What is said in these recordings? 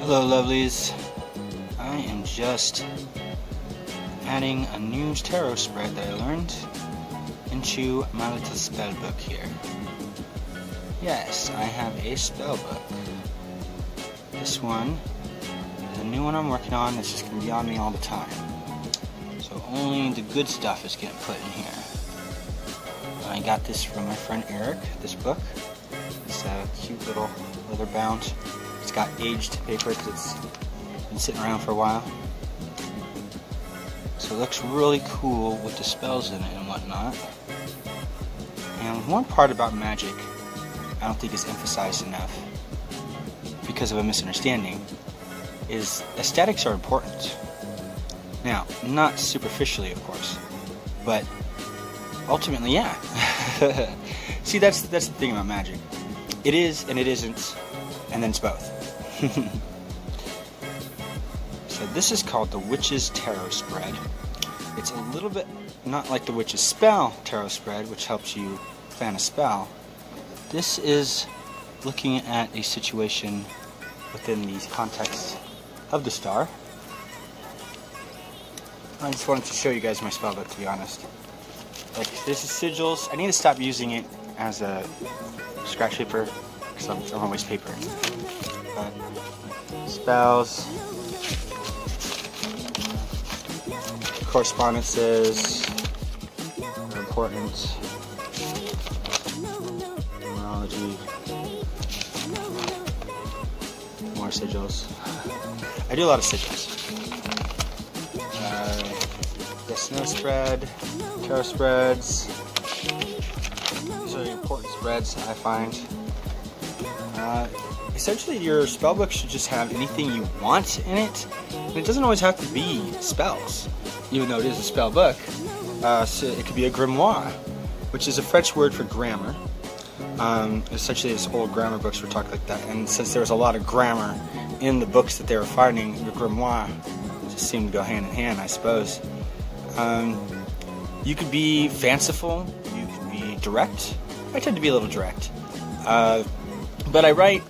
Hello lovelies, I am just adding a new tarot spread that I learned into my little spell book here. Yes, I have a spell book. This one is a new one I'm working on that's just going to be on me all the time. So only the good stuff is getting put in here. I got this from my friend Eric, this book. It's a cute little leather bound. It's got aged paper because it's been sitting around for a while. So it looks really cool with the spells in it and whatnot. And one part about Magick I don't think is emphasized enough because of a misunderstanding is aesthetics are important. Now, not superficially of course, but ultimately yeah. See, that's the thing about Magick. It is and it isn't, and then it's both. So this is called the Witch's Tarot Spread. It's a little bit not like the Witch's Spell Tarot Spread, which helps you plan a spell. This is looking at a situation within the context of the star. I just wanted to show you guys my spell book, to be honest. Like, this is sigils. I need to stop using it as a scratch paper because I'm throwing waste paper. But spells, correspondences are important. Numerology, more sigils. I do a lot of sigils. Yes, no spread, tarot spreads. These are the important spreads I find. Essentially, your spellbook should just have anything you want in it. And it doesn't always have to be spells, even though it is a spell book. So it could be a grimoire, which is a French word for grammar. Essentially, it's old grammar books were talking like that. And since there was a lot of grammar in the books that they were finding, the grimoire just seemed to go hand in hand, I suppose. You could be fanciful, you could be direct. I tend to be a little direct. But I write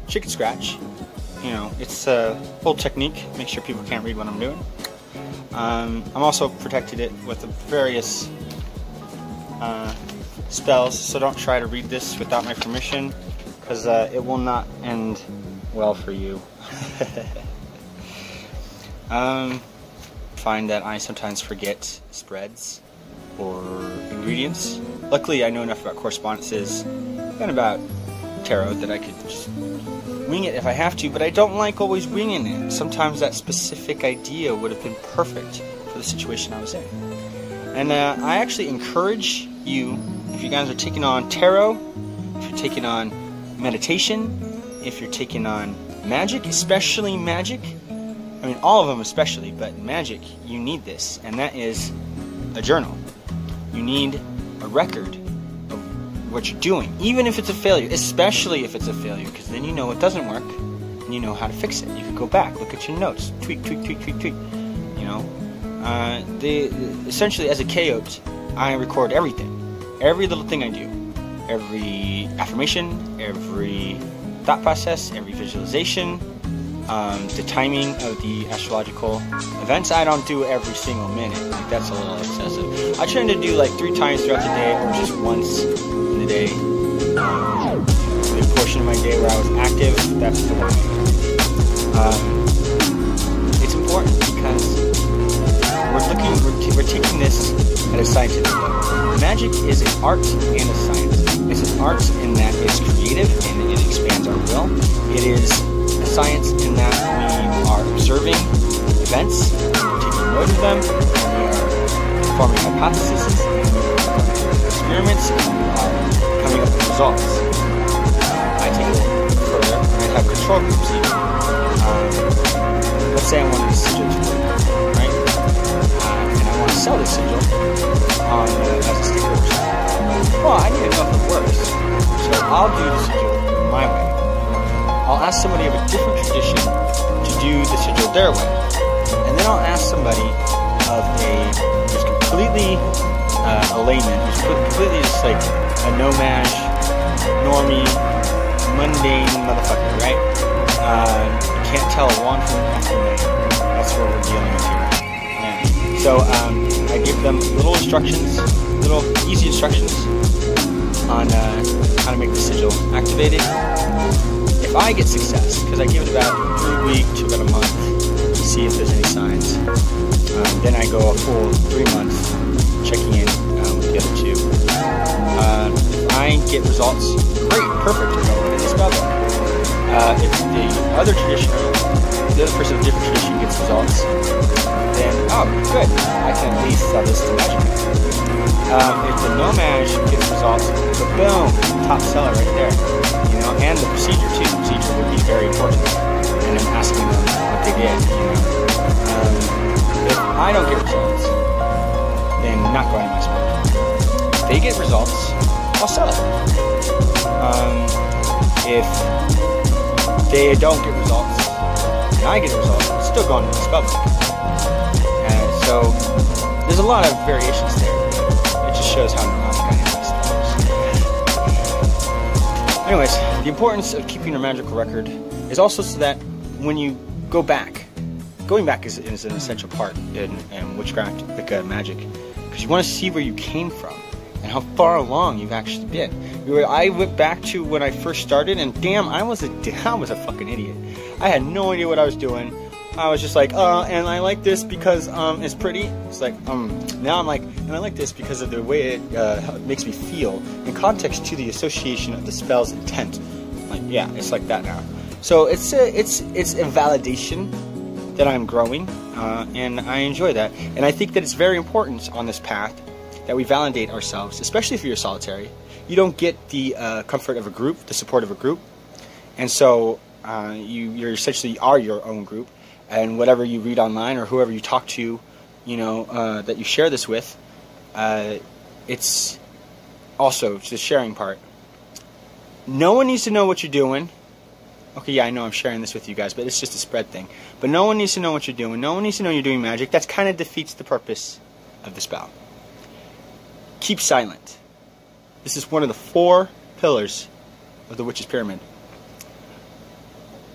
chicken scratch. You know, it's a old technique, make sure people can't read what I'm doing. I'm also protected it with various spells, so don't try to read this without my permission, because it will not end well for you. Find that I sometimes forget spreads or ingredients. Luckily, I know enough about correspondences and about tarot that I could just wing it if I have to, but I don't like always winging it. Sometimes that specific idea would have been perfect for the situation I was in. And I actually encourage you, if you guys are taking on tarot, if you're taking on meditation, if you're taking on magic, especially Magick, I mean all of them especially, but Magick, you need this, and that is a journal. You need a record of what you're doing, even if it's a failure, especially if it's a failure, because then you know it doesn't work, and you know how to fix it. You can go back, look at your notes, tweak, tweak, tweak, tweak, tweak, you know. Essentially, as a coyote, I record everything. Every little thing I do. Every affirmation, every thought process, every visualization, the timing of the astrological events. I don't do every single minute. Like, that's a little excessive. I try to do like 3 times throughout the day, or just once in the day. The portion of my day where I was active, that's the one. It's important because we're taking this at a scientific level. Magick is an art and a science. It's an art in that it's creative and it expands our will. It is a science in that we are observing events, taking note of them, we are forming hypotheses, experiments, and we are coming up with results. I take it further, and I have control groups even. Let's say I wanted a sigil to work, right? And I want to sell this sigil on, as a sticker or something. Well, I need to know if it works, so I'll do the sigil my way. I'll ask somebody of a different tradition to do the sigil their way. And then I'll ask somebody who's completely a layman, who's completely just like a nomad, normie, mundane motherfucker, right? Can't tell a wand from a man. That's what we're dealing with here. Yeah. So I give them little instructions, little easy instructions on how to make the sigil activated. If I get success, because I give it about 3 weeks to about a month to see if there's any signs, then I go a full 3 months checking in with the other two. If I get results, great, perfect, I go with the spell book. If the other tradition, the other person of a different tradition gets results, then, oh, good, I can at least sell this to Magick. If the no-maj gets results, but boom, top seller right there. You know, and the procedure too. The procedure would be very important. And I'm asking them what they did, you know. If I don't get results, then not going to my spell. If they get results, I'll sell it. If they don't get results, and I get results, it's still going to my spell book. And so there's a lot of variations there. It just shows how neurotic I am, I suppose. Anyways, the importance of keeping your magical record is also so that when you go back, going back is an essential part in witchcraft, like magic, because you want to see where you came from and how far along you've actually been. I went back to when I first started, and damn, I was a fucking idiot. I had no idea what I was doing. I was just like, and I like this because it's pretty. It's like, now I'm like, and I like this because of the way it makes me feel in context to the association of the spell's intent. Like, yeah, it's like that now. So it's a validation that I'm growing, and I enjoy that. And I think that it's very important on this path that we validate ourselves, especially if you're solitary. You don't get the comfort of a group, the support of a group, and so you're essentially are your own group. And whatever you read online or whoever you talk to, you know, that you share this with, it's also the sharing part. No one needs to know what you're doing. Okay, yeah, I know I'm sharing this with you guys, but it's just a spread thing. But no one needs to know what you're doing. No one needs to know you're doing magic. That kind of defeats the purpose of the spell. Keep silent. This is one of the 4 pillars of the witch's pyramid.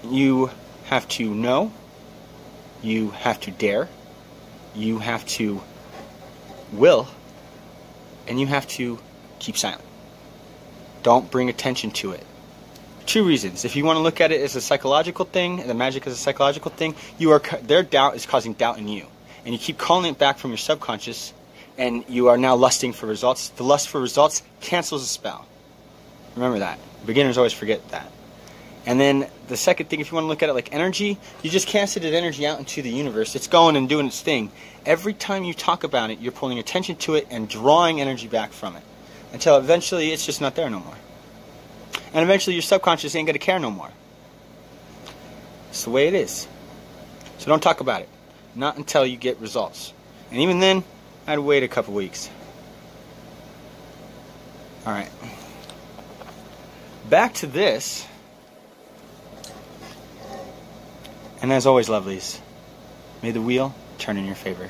You have to know. You have to dare. You have to will. And you have to keep silent. Don't bring attention to it. 2 reasons. If you want to look at it as a psychological thing, and the magic is a psychological thing, their doubt is causing doubt in you. And you keep calling it back from your subconscious, and you are now lusting for results. The lust for results cancels the spell. Remember that. Beginners always forget that. And then the second thing, if you want to look at it like energy, you just casted that energy out into the universe. It's going and doing its thing. Every time you talk about it, you're pulling attention to it and drawing energy back from it. Until eventually it's just not there no more. And eventually your subconscious ain't going to care no more. It's the way it is. So don't talk about it. Not until you get results. And even then, I'd wait a couple weeks. Alright. Back to this. And as always, lovelies, may the wheel turn in your favor.